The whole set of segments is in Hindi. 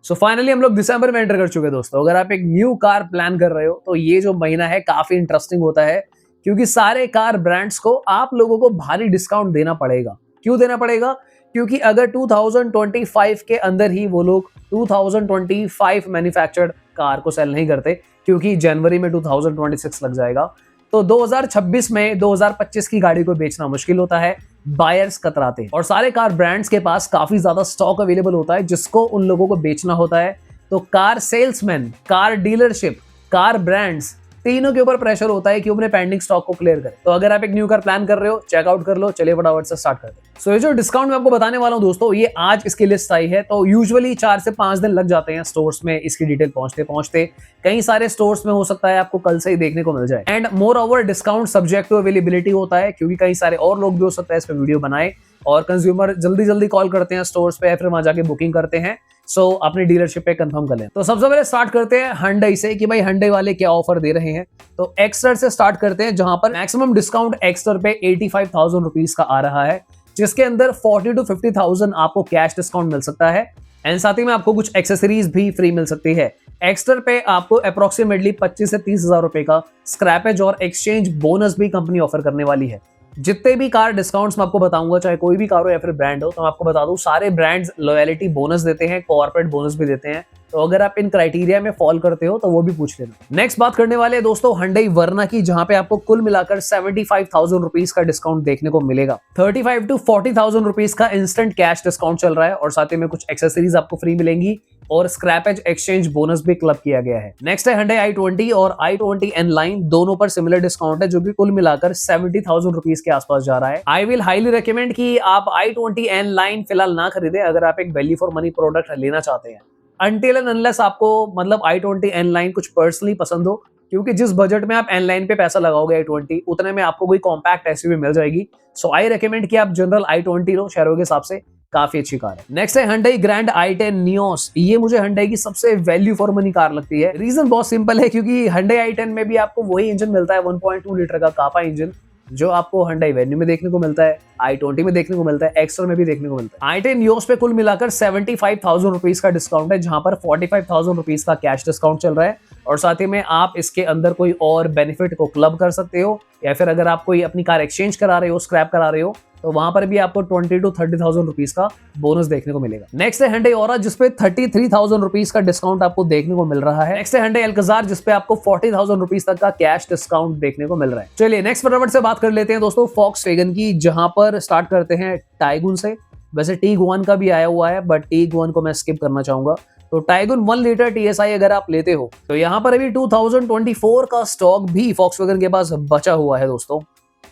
सो फाइनली हम लोग दिसंबर में एंटर कर चुके हैं दोस्तों। अगर आप एक न्यू कार प्लान कर रहे हो तो ये जो महीना है काफी इंटरेस्टिंग होता है, क्योंकि सारे कार ब्रांड्स को आप लोगों को भारी डिस्काउंट देना पड़ेगा। क्यों देना पड़ेगा? क्योंकि अगर 2025 के अंदर ही वो लोग 2025 मैन्युफैक्चर्ड कार को सेल नहीं करते, क्योंकि जनवरी में 2026 लग जाएगा, तो 2026 में 2025 की गाड़ी को बेचना मुश्किल होता है, बायर्स कतराते हैं। और सारे कार ब्रांड्स के पास काफी ज्यादा स्टॉक अवेलेबल होता है जिसको उन लोगों को बेचना होता है। तो car salesman, car dealership, car brands, तीनों के ऊपर प्रेशर होता है कि अपने पेंडिंग स्टॉक को क्लियर करें। तो अगर आप एक न्यू कार प्लान कर रहे हो, चेकआउट कर लो। चलिए फटाफट से स्टार्ट करते हैं। सो ये जो डिस्काउंट मैं आपको बताने वाला हूं दोस्तों, ये आज इसकी लिस्ट आई है, तो यूजुअली 4 से 5 दिन लग जाते हैं स्टोर्स में इसकी डिटेल पहुंचते पहुंचते। कई सारे स्टोर्स में हो सकता है आपको कल से ही देखने को मिल जाए। And moreover discount subject to availability होता है, क्योंकि कई सारे और लोग भी हो सकता है इस पे वीडियो बनाए और कंज्यूमर जल्दी जल्दी कॉल करते हैं स्टोर्स पे, फिर वहां जाके बुकिंग करते हैं। सो अपनी डीलरशिप पे कंफर्म कर लें। तो सबसे पहले स्टार्ट करते हैं Hyundai से कि भाई Hyundai वाले क्या ऑफर दे रहे हैं। तो एक्स्टर से स्टार्ट करते हैं, जहां पर मैक्सिमम डिस्काउंट एक्स्टर पे 85,000 रुपीज का आ रहा है, जिसके अंदर 40 to 50,000 आपको कैश डिस्काउंट मिल सकता है। एंड साथ ही में आपको कुछ एक्सेसरीज भी फ्री मिल सकती है। एक्स्टर पे आपको अप्रोक्सीमेटली 25 से 30,000 रुपए का स्क्रैपेज और एक्सचेंज बोनस भी कंपनी ऑफर करने वाली है। जितने भी कार डिस्काउंट्स मैं आपको बताऊंगा, चाहे कोई भी कार हो या फिर ब्रांड हो, तो मैं आपको बता दूं सारे ब्रांड्स लॉयलिटी बोनस देते हैं, कॉर्पोरेट बोनस भी देते हैं। तो अगर आप इन क्राइटेरिया में फॉल करते हो तो वो भी पूछ लेना। नेक्स्ट बात करने वाले दोस्तों Hyundai वर्ना की, जहां पे आपको कुल मिलाकर 75,000 रुपीज का डिस्काउंट देखने को मिलेगा। 35 to 40,000 रुपीज का इंस्टेंट कैश डिस्काउंट चल रहा है और साथ ही में कुछ एक्सेसरीज आपको फ्री मिलेंगी और स्क्रैपेज एक्सचेंज बोनस भी क्लब किया गया है। नेक्स्ट है Hyundai i20 और i20 N लाइन, दोनों पर सिमिलर डिस्काउंट है, जो कि कुल मिलाकर 70,000 रुपीज के आसपास जा रहा है। आई विल हाईली रिकमेंड कि आप i20 N लाइन फिलहाल ना खरीदे अगर आप एक वैल्यू फॉर मनी प्रोडक्ट लेना चाहते हैं, अनटिल एंड अनलेस आपको मतलब i20 N लाइन कुछ पर्सनली पसंद हो, क्योंकि जिस बजट में आप N लाइन पे पैसा लगाओगे i20, उतने में आपको कोई कॉम्पैक्ट एसयूवी मिल जाएगी। सो आई रेकमेंड कि आप जनरल i20 लो, शहरों के हिसाब से काफी अच्छी कार है। नेक्स्ट है Hyundai Grand i10 Nios। ये मुझे Hyundai की सबसे वैल्यू फॉर मनी कार लगती है। रीजन बहुत सिंपल है, क्योंकि Hyundai i10 में भी आपको वही इंजन मिलता है, 1.2 लीटर का कापा इंजन, जो आपको Hyundai Venue में देखने को मिलता है, i20 में देखने को मिलता है, एक्स्टर में भी देखने को मिलता है। i10 Nios पे कुल मिलाकर 75,000 रुपीज का डिस्काउंट है, जहां पर 45,000 रुपीज का कैश डिस्काउंट चल रहा है। और साथ ही में आप इसके अंदर कोई और बेनिफिट को क्लब कर सकते हो, या फिर अगर आप कोई अपनी कार एक्सचेंज करा रहे हो, स्क्रैप करा रहे हो, तो वहां पर भी आपको 20 to 30,000 रुपीज का बोनस देखने को मिलेगा। नेक्स्ट है Hyundai Aura, जिसपे 33,000 रुपीज का डिस्काउंट आपको देखने को मिल रहा है। नेक्स्ट है Hyundai Alcazar, जिसपे आपको 40,000 रुपीज तक का कैश डिस्काउंट देखने को मिल रहा है। चलिए नेक्स्ट फटाफट से बात कर लेते हैं दोस्तों Volkswagen की, जहां पर स्टार्ट करते हैं Tiguan से। वैसे Tiguan का भी आया हुआ है, बट Tiguan को मैं स्किप करना चाहूंगा। तो Tiguan 1 लीटर TSI अगर आप लेते हो, तो यहाँ पर अभी 2024 का स्टॉक भी Volkswagen के पास बचा हुआ है दोस्तों।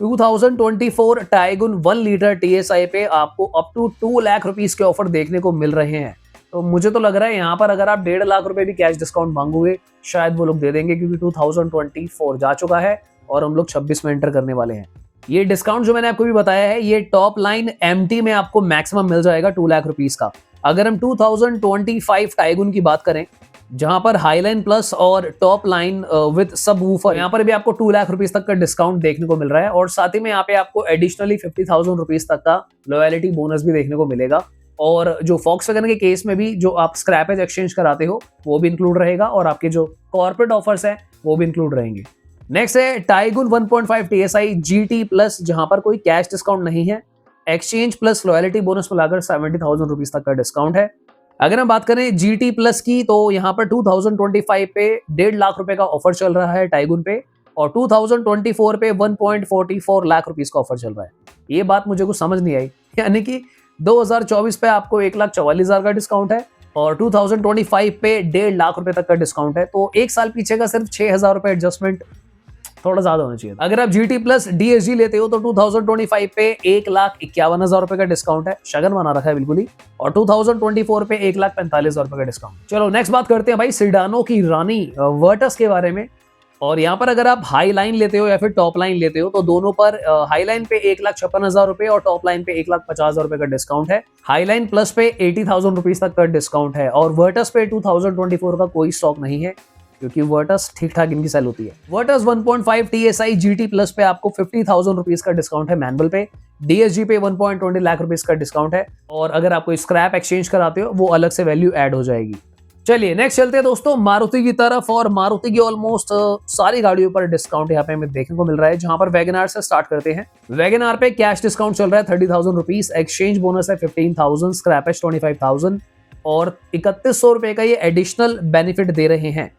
2024 Tiguan 1 लीटर TSI पे आपको अप टू 2 लाख रुपीस के ऑफर देखने को मिल रहे हैं। तो मुझे तो लग रहा है यहाँ पर अगर आप 1.5 लाख रुपए भी कैश डिस्काउंट मांगोगे, शायद वो लोग दे देंगे, क्योंकि 2024 जा चुका है और हम लोग 26 में एंटर करने वाले हैं। ये डिस्काउंट जो मैंने आपको भी बताया है, ये टॉप लाइन MT में आपको मैक्सिमम मिल जाएगा 2 लाख रुपीस का। अगर हम 2025 Tiguan की बात करें, जहां पर हाईलाइन प्लस और टॉप लाइन विद सब वूफर, यहाँ पर भी आपको 2 लाख रुपीस तक का डिस्काउंट देखने को मिल रहा है। और साथ ही में यहाँ पे आपको एडिशनली 50,000 रुपीस तक का लॉयलिटी बोनस भी देखने को मिलेगा। और जो Volkswagen के केस में भी जो आप स्क्रैपेज एक्सचेंज कराते हो, वो भी इंक्लूड रहेगा, और आपके जो कॉर्पोरेट ऑफर्स है वो भी इंक्लूड रहेंगे। नेक्स्ट है Tiguan 1.5 TSI GT प्लस, जहां पर कोई कैश डिस्काउंट नहीं है, एक्सचेंज प्लस लॉयलिटी बोनस मिलाकर 70,000 रुपीस तक का डिस्काउंट है। अगर हम बात करें GT प्लस की, तो यहाँ पर 2025 पे 1.5 लाख रुपए का ऑफर चल रहा है Tiguan पे, और 2024 पे 1.44 लाख रुपीस का ऑफर चल रहा है। ये बात मुझे कुछ समझ नहीं आई, यानी कि 2024 पे आपको 1,44,000 का डिस्काउंट है और 2025 पे 1.5 लाख रुपए तक का डिस्काउंट है। तो एक साल पीछे का सिर्फ 6,000 रुपए एडजस्टमेंट थोड़ा ज्यादा होना चाहिए। अगर आप GT प्लस DSG लेते हो, तो 2025 पे 1,51,000 रुपए का डिस्काउंट है, शगन बना रखा है बिल्कुल ही, और 2024 पे 1,45,000 रुपए का डिस्काउंट। चलो नेक्स्ट बात करते हैं भाई सिडानो की रानी वर्टस के बारे में। और यहाँ पर अगर आप हाई लाइन लेते हो या फिर टॉप लाइन लेते हो, तो दोनों पर हाई लाइन पे 1,56,000 रुपए और टॉप लाइन पे 1,50,000 रुपए का डिस्काउंट है। हाई लाइन प्लस पे 80,000 रुपीज तक का डिस्काउंट है, और वर्टस पे 2024 का कोई स्टॉक नहीं है, क्योंकि वर्टस ठीक ठाक इनकी सेल होती है। वर्टस 1.5 TSI GT प्लस पे आपको 50,000 रुपीज का डिस्काउंट है मैनुअल पे, DSG पे 1.20 लाख रुपीज का डिस्काउंट है, और अगर आप कोई स्क्रैप एक्सचेंज कराते हो वो अलग से वैल्यू ऐड हो जाएगी। चलिए नेक्स्ट चलते हैं दोस्तों मारुति की तरफ, और मारुति की ऑलमोस्ट सारी गाड़ियों पर डिस्काउंट यहाँ पे हमें देखने को मिल रहा है। जहां पर वैगन से स्टार्ट करते हैं। वैगन आर पे कैश डिस्काउंट चल रहा है 30,000 रुपीज, एक्सचेंज बोनस है 15,000, स्क्रैपेज 25,000 और 3100 रुपए का ये एडिशनल बेनिफिट दे रहे हैं।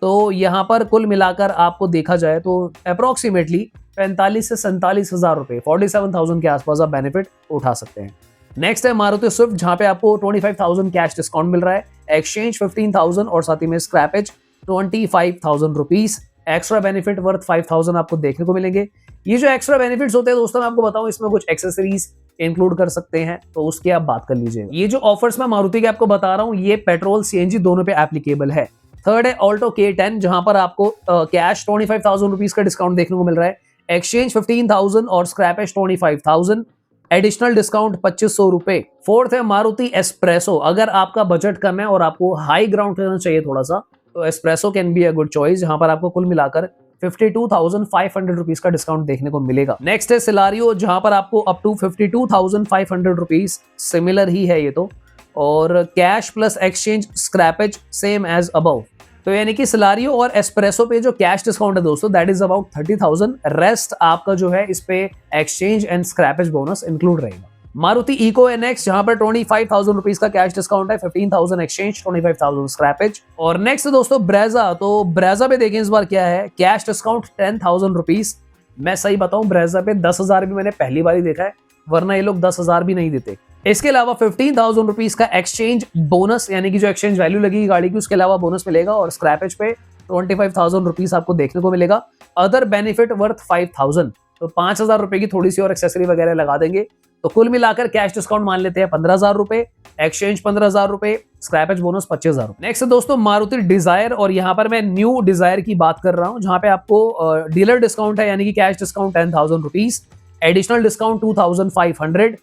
तो यहाँ पर कुल मिलाकर आपको देखा जाए तो अप्रोक्सीमेटली 45 से 47,000 रुपए 47,000 के आसपास आप बेनिफिट उठा सकते हैं। नेक्स्ट है मारुति स्विफ्ट, जहां पे आपको 25,000 कैश डिस्काउंट मिल रहा है, एक्सचेंज 15,000 और साथ ही में scrappage 25,000 rupees, extra benefit worth 5,000 आपको देखने को मिलेंगे। ये जो एक्स्ट्रा बेनिफिट्स होते हैं दोस्तों, मैं आपको बताऊं इसमें कुछ एक्सेसरीज इंक्लूड कर सकते हैं, तो उसकी आप बात कर लीजिएगा। ये जो ऑफर्स मैं मारुति के आपको बता रहा हूँ, ये पेट्रोल सीएनजी दोनों पे एप्लीकेबल है। थर्ड है ऑल्टो K10, जहां पर आपको कैश 25,000 रुपीज का डिस्काउंट देखने को मिल रहा है, एक्सचेंज 15,000 और स्क्रैपेज 25,000, एडिशनल डिस्काउंट 2,500 रुपए। फोर्थ है मारुति एस्प्रेसो। अगर आपका बजट कम है और आपको हाई ग्राउंड करना चाहिए थोड़ा सा, तो espresso can be a good choice, जहां पर आपको कुल मिलाकर 52,500 रुपीज का डिस्काउंट देखने को मिलेगा। नेक्स्ट है सिलारियो, जहां पर आपको अप टू 52,500 रुपीज, सिमिलर ही है ये तो, और cash plus exchange scrappage same as above. तो यानी कि सिलारियो और एस्प्रेसो पे जो कैश डिस्काउंट है दोस्तों, दैट इज अबाउट 30,000। रेस्ट आपका जो है इस पे exchange and scrappage bonus include रहेगा। मारुति इको है नेक्स्ट, जहां पर 25,000 रुपीज का कैश डिस्काउंट है, 15,000 एक्सचेंज, 25,000 स्क्रैपेज। और नेक्स्ट दोस्तों ब्रेजा। तो ब्रेजा पे देखें इस बार क्या है, कैश डिस्काउंट 10,000 रुपीज। मैं सही बताऊं, ब्रेजा पे 10,000 भी मैंने पहली बार ही देखा है, वरना ये लोग 10,000 भी नहीं देते। इसके अलावा 15,000 रुपीज का एक्सचेंज बोनस, यानी कि जो एक्सचेंज वैल्यू लगेगी गाड़ी की उसके अलावा बोनस मिलेगा, और स्क्रैपेज पे 25,000 रुपीज आपको देखने को मिलेगा। अदर बेनिफिट वर्थ 5,000, तो 5,000 रुपए की थोड़ी सी और एक्सेसरी वगैरह लगा देंगे। तो कुल मिलाकर कैश डिस्काउंट मान लेते हैं 15,000 रुपए, एक्सचेंज 15,000 रुपए, स्क्रैपेज बोनस 25,000 रुपए। नेक्स्ट दोस्तों मारुति डिजायर, और यहाँ पर मैं न्यू डिजायर की बात कर रहा हूँ, जहां पे आपको डीलर डिस्काउंट है, यानी कि cash discount 10,000 rupees, additional discount 2,500,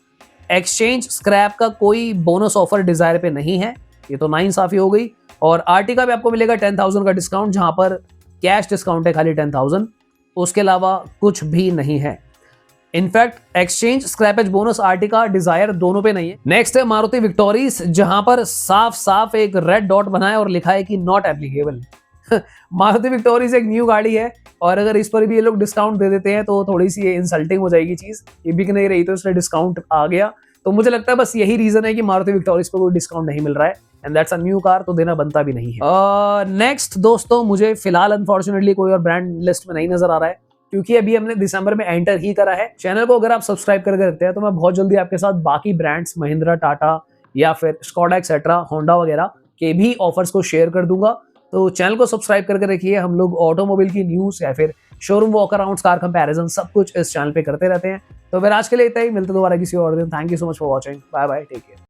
exchange scrap का कोई बोनस ऑफर डिजायर पे नहीं है, ये तो नाइंसाफी हो गई। और आर्टिका पे आपको मिलेगा 10,000 का डिस्काउंट, जहां पर कैश डिस्काउंट है खाली 10,000, उसके अलावा कुछ भी नहीं है। In fact exchange scrappage bonus Ertiga Dzire दोनों पे नहीं है। नेक्स्ट है मारुति विक्टोरीज, जहां पर साफ साफ एक रेड डॉट बना है और लिखा है कि नॉट एप्लीकेबल। मारुति विक्टोरीज एक न्यू गाड़ी है, और अगर इस पर भी ये लोग डिस्काउंट दे देते हैं तो थोड़ी सी ये इंसल्टिंग हो जाएगी चीज। ये बिक नहीं रही तो इसलिए डिस्काउंट आ गया। तो मुझे लगता है बस यही रीजन है कि मारुति विक्टोरीज पर कोई डिस्काउंट नहीं मिल रहा है, and that's a new car, तो देना बनता भी नहीं है। नेक्स्ट दोस्तों, मुझे फिलहाल अनफॉर्चुनेटली कोई और ब्रांड लिस्ट में नहीं नजर आ रहा है, क्योंकि अभी हमने दिसंबर में एंटर ही करा है। चैनल को अगर आप सब्सक्राइब करके रखते हैं तो मैं बहुत जल्दी आपके साथ बाकी ब्रांड्स, महिंद्रा, टाटा या फिर स्कोडा एक्सेट्रा, होंडा वगैरह के भी ऑफर्स को शेयर कर दूंगा। तो चैनल को सब्सक्राइब करके रखिए। हम लोग ऑटोमोबाइल की न्यूज या फिर showroom walk arounds, car comparison, सब कुछ इस चैनल पे करते रहते हैं। तो फिर आज के लिए इतना ही, मिलते दोबारा किसी और दिन। Thank you so much for watching, bye bye, take care.